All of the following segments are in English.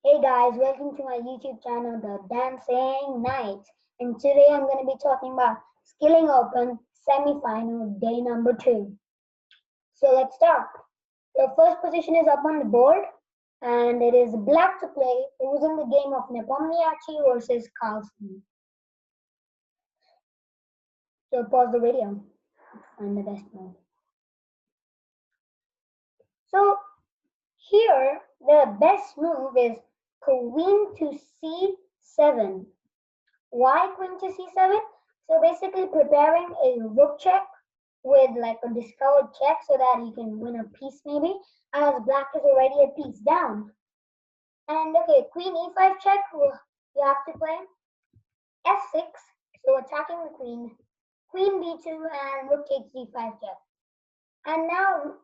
Hey guys, welcome to my YouTube channel, The Dancing Knights. And today I'm going to be talking about Skilling Open Semifinal Day number 2. So let's start. The first position is up on the board, and it is black to play. It was in the game of Nepomniachtchi versus Carlsen. So pause the video to find the best move. So here, the best move is Queen to C7. Why queen to c7? So basically preparing a rook check with like a discovered check so that you can win a piece maybe, as black is already a piece down. And okay, queen e5 check, you have to play f6, so attacking the queen, queen b2 and rook takes d5 check. And now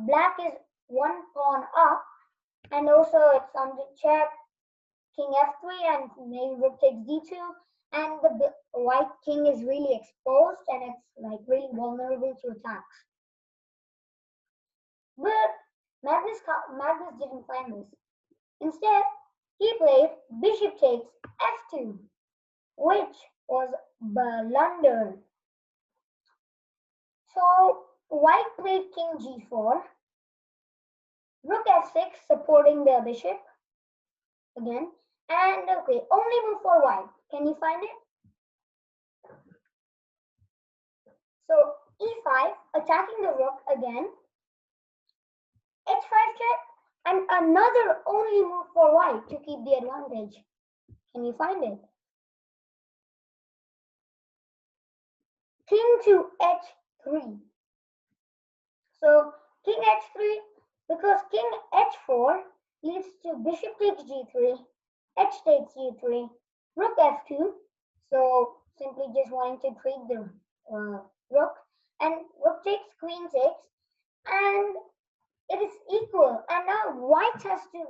black is one pawn up, and also it's on the check, king f3 and maybe rook takes d2, and the white king is really exposed and it's like really vulnerable to attacks. But Magnus didn't find this. Instead, he played bishop takes f2, which was blunder. So white played king g4, rook f6 supporting the bishop again, and okay, only move for white. Can you find it? So e5, attacking the rook again, h5 check, and another only move for white to keep the advantage. Can you find it? King to h3. So king h3, because king h4 leads to bishop takes g3, h takes g3, rook f2. So simply just wanting to trade the rook, and rook takes, queen takes, and it is equal. And now white has to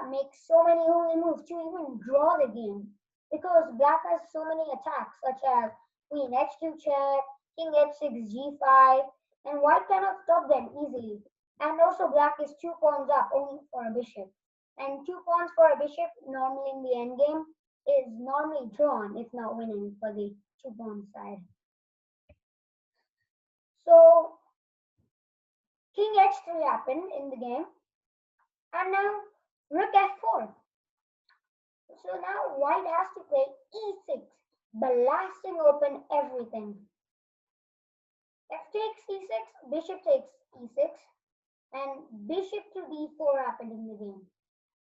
make so many only moves to even draw the game, because black has so many attacks such as queen h2 check, king h6 g5, and white cannot stop them easily. And also black is 2 pawns up only for a bishop, and 2 pawns for a bishop normally in the endgame is normally drawn if not winning for the 2 pawn side. So king h3 happened in the game, and now rook f4. So now white has to play e6, blasting open everything. F takes e6, bishop takes e6, and bishop to d4 happened in the game.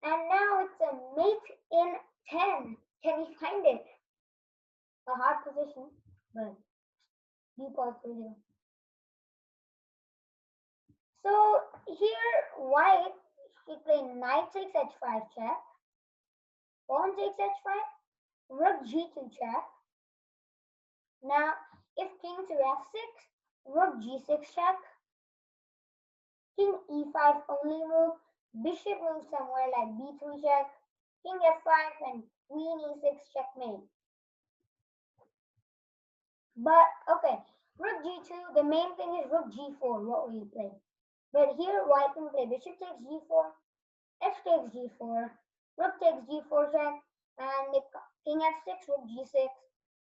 And now it's a mate in 10. Can you find it? A hard position, but you pause the video. So here white should play knight takes h5 check, pawn takes h5, rook g2 check. Now if king to f6, rook g6 check, king e5 only move, bishop moves somewhere like b3 check, king f5 and queen e6 checkmate. But okay, rook g2, the main thing is rook g4, what we play. But here white can play bishop takes g4, f takes g4, rook takes g4 check, and king f6, rook g6,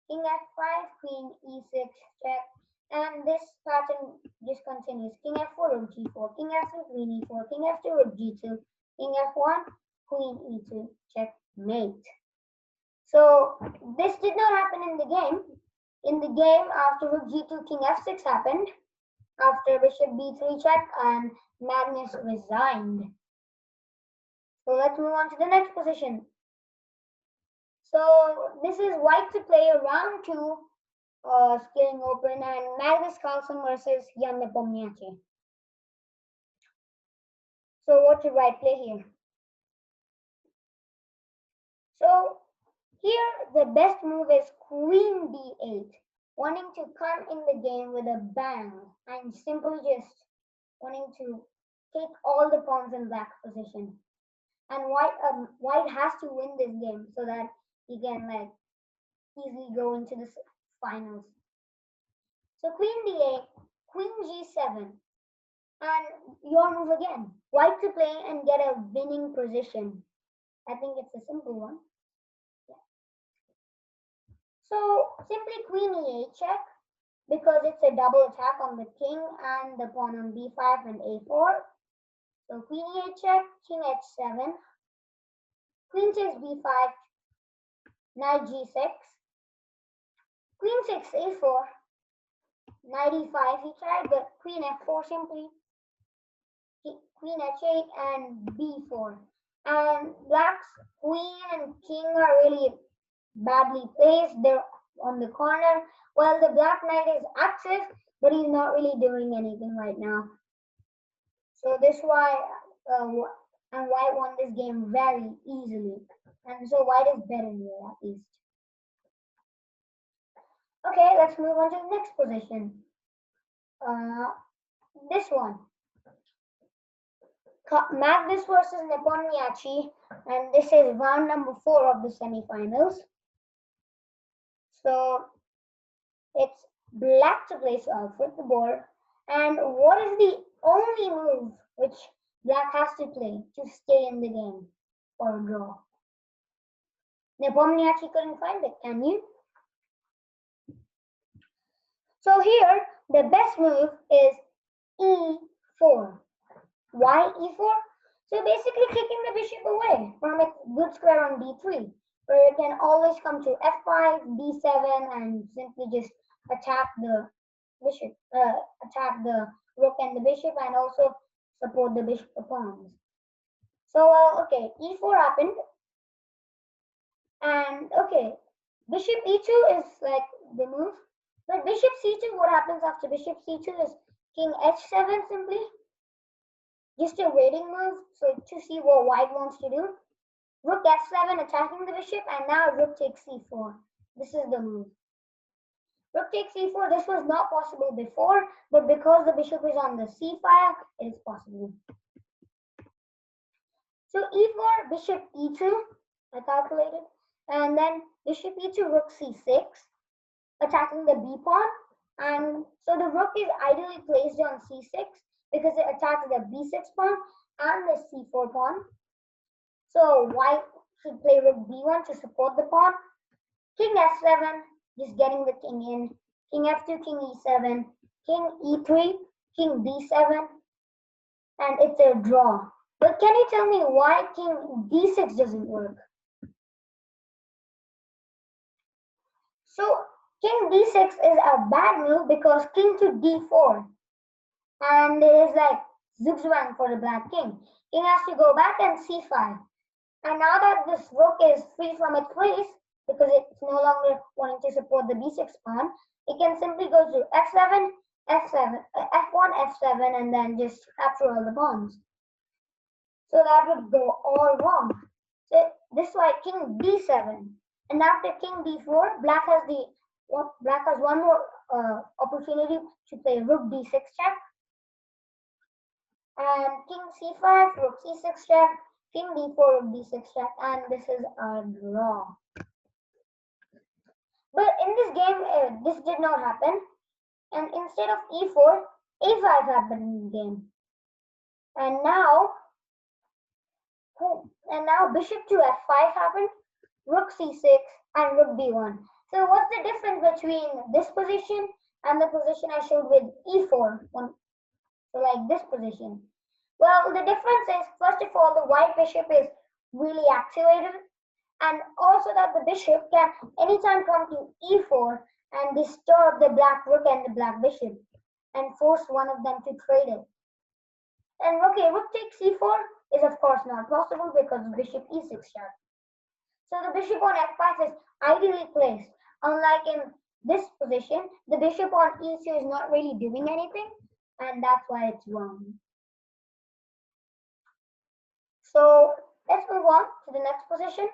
king f5, queen e6 check, and this pattern just continues. King f4, rook g4, king f3, queen e4, king f2, rook g2, king f1, queen e2, checkmate. So this did not happen in the game. In the game, after rook g2, king f6 happened, after bishop b3 check, and Magnus resigned. So let's move on to the next position. So this is white to play round 2 Skilling Open, and Magnus Carlsen versus Nepomniachtchi. So what should white play here? So here the best move is queen d8, wanting to come in the game with a bang and simply just wanting to take all the pawns in black position. And white has to win this game so that he can like easily go into the finals. So queen d8, queen g7, and your move again. White to play and get a winning position. I think it's a simple one. Yeah. So simply queen e8 check because it's a double attack on the king and the pawn on b5 and a4. So queen e8 check, king h7, queen takes b5, knight g6, queen 6 a4, knight e5 he tried, but queen f4 simply, queen h8 and b4. And black's queen and king are really badly placed. They're on the corner. Well, the black knight is active, but he's not really doing anything right now. So this why and white won this game very easily. And so white is better here at least. Okay, let's move on to the next position. This one. Magnus versus Nepomniachtchi, and this is round number 4 of the semifinals. So it's black to place off with the board, and what is the only move which black has to play to stay in the game or draw? Nepomniachtchi couldn't find it, can you? So here, the best move is e4. Why e4? So basically kicking the bishop away from its good square on d3, where it can always come to f5, d7, and simply just attack the bishop, attack the rook and the bishop, and also support the bishop pawns. So okay, e4 happened, and okay, bishop e2 is like the move. But bishop c2, what happens after bishop c2 is king h7 simply. Just a waiting move, so to see what white wants to do. Rook f7 attacking the bishop, and now rook takes c4. This is the move. Rook takes c4, this was not possible before, but because the bishop is on the c file, it is possible. So e4, bishop e2, I calculated, and then bishop e2, rook c6, attacking the b pawn, and so the rook is ideally placed on c6 because it attacks the b6 pawn and the c4 pawn. So white should play rook b1 to support the pawn. King f7, just getting the king in. King f2, king e7, king e3, king d7, and it's a draw. But can you tell me why king d6 doesn't work? So king d6 is a bad move because king to d4, and it is like zugzwang for the black king. King has to go back and c5. And now that this rook is free from its place, because it's no longer wanting to support the b6 pawn, it can simply go to f7, f7, f1, f7, and then just capture all the pawns. So that would go all wrong. So this is why king d7, and after king d4, black has one more opportunity to play rook d6 check, and king c5, rook c6 check, king d4, rook d6 check, and this is a draw. But in this game, this did not happen, and instead of e4, a5 happened in the game, and now bishop to f5 happened, rook c6, and rook b1. So what's the difference between this position and the position I showed with e4? So like this position. Well, the difference is, first of all, the white bishop is really activated, and also that the bishop can anytime come to e4 and disturb the black rook and the black bishop and force one of them to trade it. And okay, rook takes c4 is of course not possible because bishop e6 check. So the bishop on f5 is ideally placed. Unlike in this position, the bishop on e2 is not really doing anything, and that's why it's wrong. So let's move on to the next position.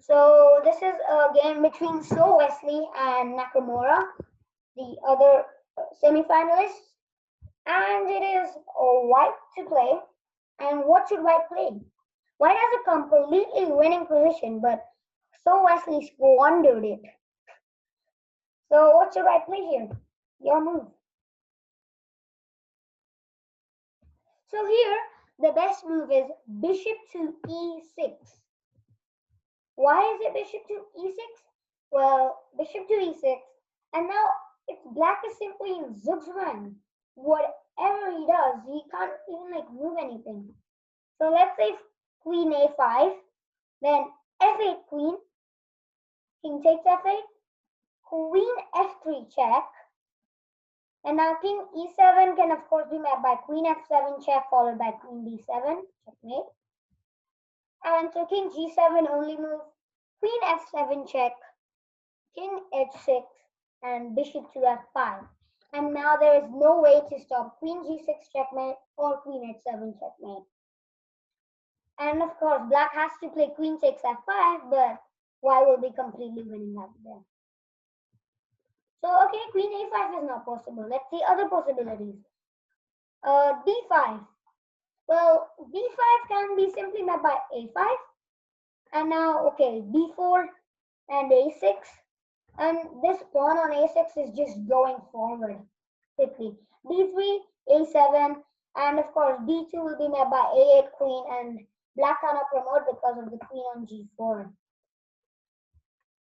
So this is a game between Wesley and Nakamura, the other semifinalists, and it is white to play. And what should white play? White has a completely winning position, but Wesley squandered it. So what should white play here? Your move. So here, the best next move is bishop to e6. Why is it bishop to e6? Well, bishop to e6, and now if black is simply in Zugzwang, whatever he does, he can't even move anything. So let's say queen a5, then f8 queen, king takes f8, queen f3 check, and now king e7 can of course be met by queen f7 check followed by queen d7, checkmate. And so king g7 only move, queen f7 check, king h6, and bishop to f5. And now there is no way to stop queen g6 checkmate or queen h7 checkmate. And of course, black has to play queen takes f5, but white will be completely winning that there. So, okay, queen a5 is not possible. Let's see other possibilities. d5. Well, d5 can be simply met by a5. And now, okay, d4 and a6. And this pawn on a6 is just going forward quickly. d3, a7, and of course, d2 will be met by a8 queen, and black cannot promote because of the queen on g4.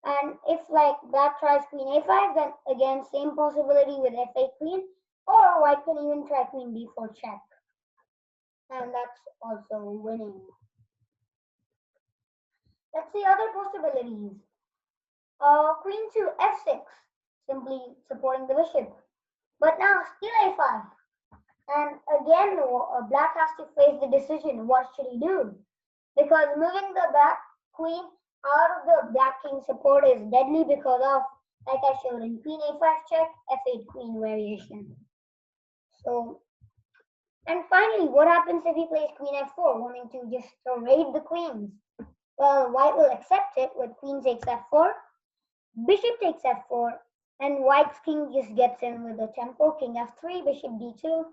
And if black tries queen a5, then again same possibility with f8 queen, or white can even try queen d4 check. And that's also winning. Let's see other possibilities. Queen to f6, simply supporting the bishop. But now still a5. And again, black has to face the decision, what should he do? Because moving the back queen out of the black king support is deadly because of, like I showed in queen a5 check, f8 queen variation. So, and finally, what happens if he plays queen f4, wanting to just raid the queens? Well, white will accept it with queen takes f4, bishop takes f4, and white's king just gets in with the tempo, king f3, bishop d2,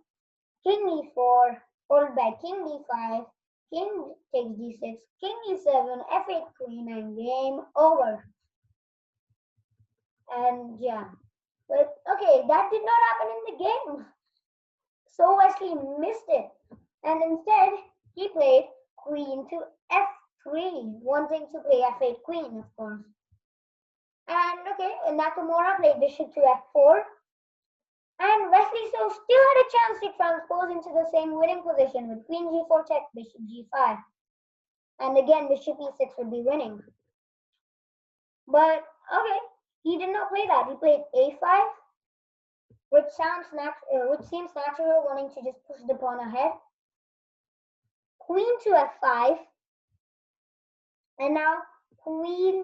king e4, followed by king d5, king takes d6, king e7, f8 queen, and game over. And yeah, but okay, that did not happen in the game. So Wesley missed it, and instead he played queen to f3, wanting to play f8 queen, of course. And okay, Nakamura played bishop to f4, and Wesley so still had a chance to transpose into the same winning position with queen g4 check, bishop g5. And again, bishop e6 would be winning. But okay, he did not play that. He played a5, which seems natural, wanting to just push the pawn ahead. Queen to f5, and now queen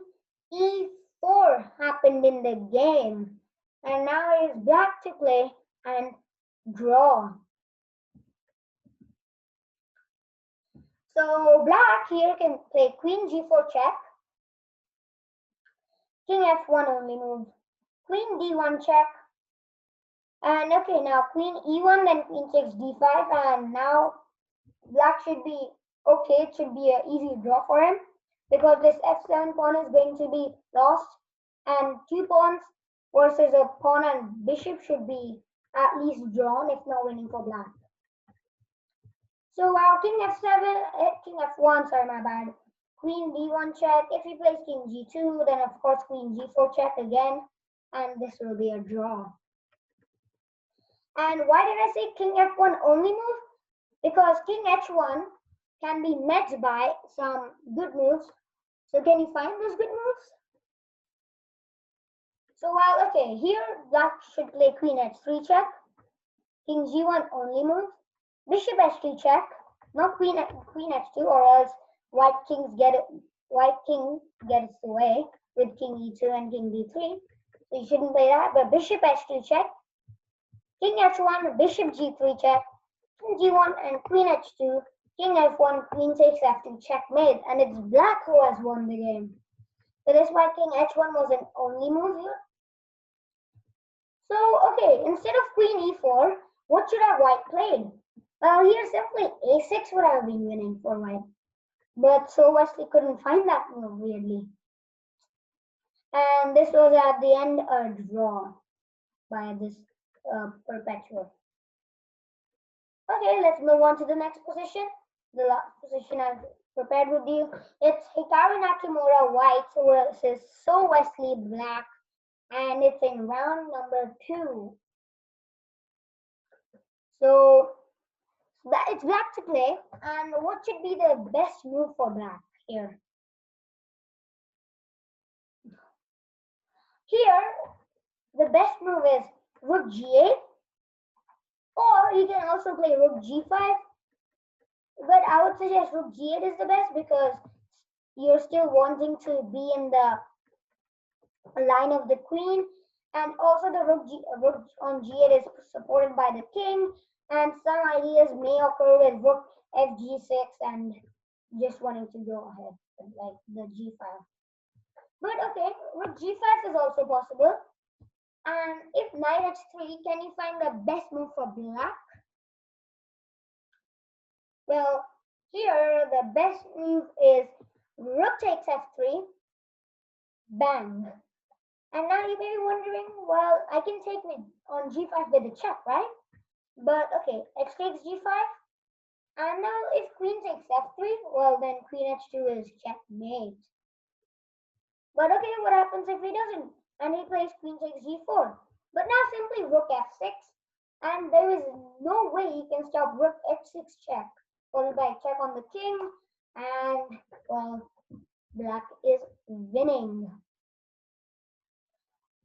e4 happened in the game. And now it is black to play and draw. So black here can play queen g4 check, king f1 only move, queen d1 check, and okay, now queen e1, then queen takes d5, and now black should be okay. It should be an easy draw for him because this f7 pawn is going to be lost, and 2 pawns versus a pawn and bishop should be at least drawn, if not winning for black. So while king f7, king f1, sorry, my bad, queen d1 check. If he plays king g2, then of course queen g4 check again, and this will be a draw. And why did I say king f1 only move? Because king h1 can be met by some good moves. So can you find those good moves? So while, okay, here black should play queen h3 check, king g1 only move, bishop h3 check, not queen h2, or else white king gets away with king e2 and king d3. So you shouldn't play that, but bishop h2 check, king h1, bishop g3 check, king g1 and queen h2, king f1, queen takes f2, checkmate, and it's black who has won the game. So that's why king h1 was an only move here. So, okay, instead of queen e4, what should have white played? Well, here simply a6 would have been winning for white. But so Wesley couldn't find that move, weirdly. And this was at the end a draw by this perpetual. Okay, let's move on to the next position. the last position I've prepared with you. It's Hikaru Nakamura white versus So Wesley black, and it's in round number 2. So it's black to play, and what should be the best move for black here? Here, the best move is Rook G8, or you can also play Rook G5. But I would suggest Rook G8 is the best because you're still wanting to be in the line of the queen, and also the rook on G8 is supported by the king, and some ideas may occur with Rook FG6 and just wanting to go ahead with like the G5. But okay, Rook G5 is also possible. And if Knight H3, can you find the best move for black? Well, here the best move is Rook takes F3, bang. And now you may be wondering, well, I can take it on G5 with a check, right? But okay, X takes G5. And now if Queen takes F3, well then Queen H2 is checkmate. But okay, what happens if he doesn't? And he plays Queen takes G4. But now simply Rook F6. And there is no way he can stop Rook H6 check. Followed by check on the king. And, well, black is winning.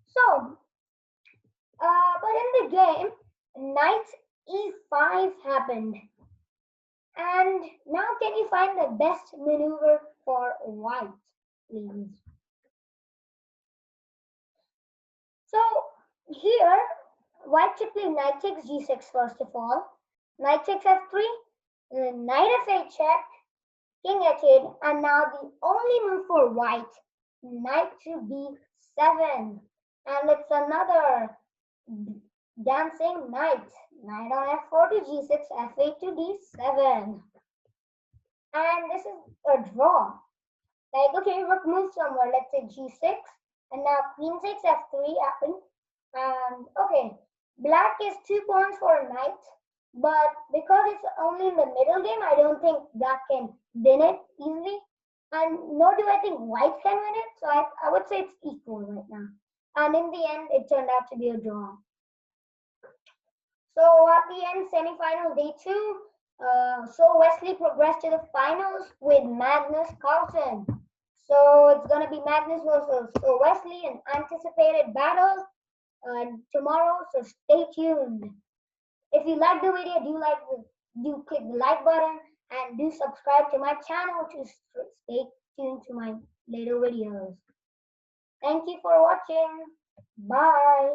So, but in the game, Knight E5 happened. And now can you find the best maneuver for white, please? So here, white should play Knight takes G6 first of all. Knight takes F3, Knight F8 check, King H8, and now the only move for white, Knight to B7. And it's another dancing knight. Knight on F4 to G6, F8 to D7. And this is a draw. Like, okay, rook moves somewhere, let's say G6. And now queen takes F3 happened. And okay, black is 2 pawns for a knight. But because it's only in the middle game, I don't think black can win it easily. And nor do I think white can win it. So I would say it's equal right now. And in the end, it turned out to be a draw. So at the end, semifinal day 2, so Wesley progressed to the finals with Magnus Carlsen. So it's going to be Magnus versus so Wesley, an anticipated battle tomorrow. So stay tuned. If you like the video, do click the like button and do subscribe to my channel to stay tuned to my later videos. Thank you for watching. Bye.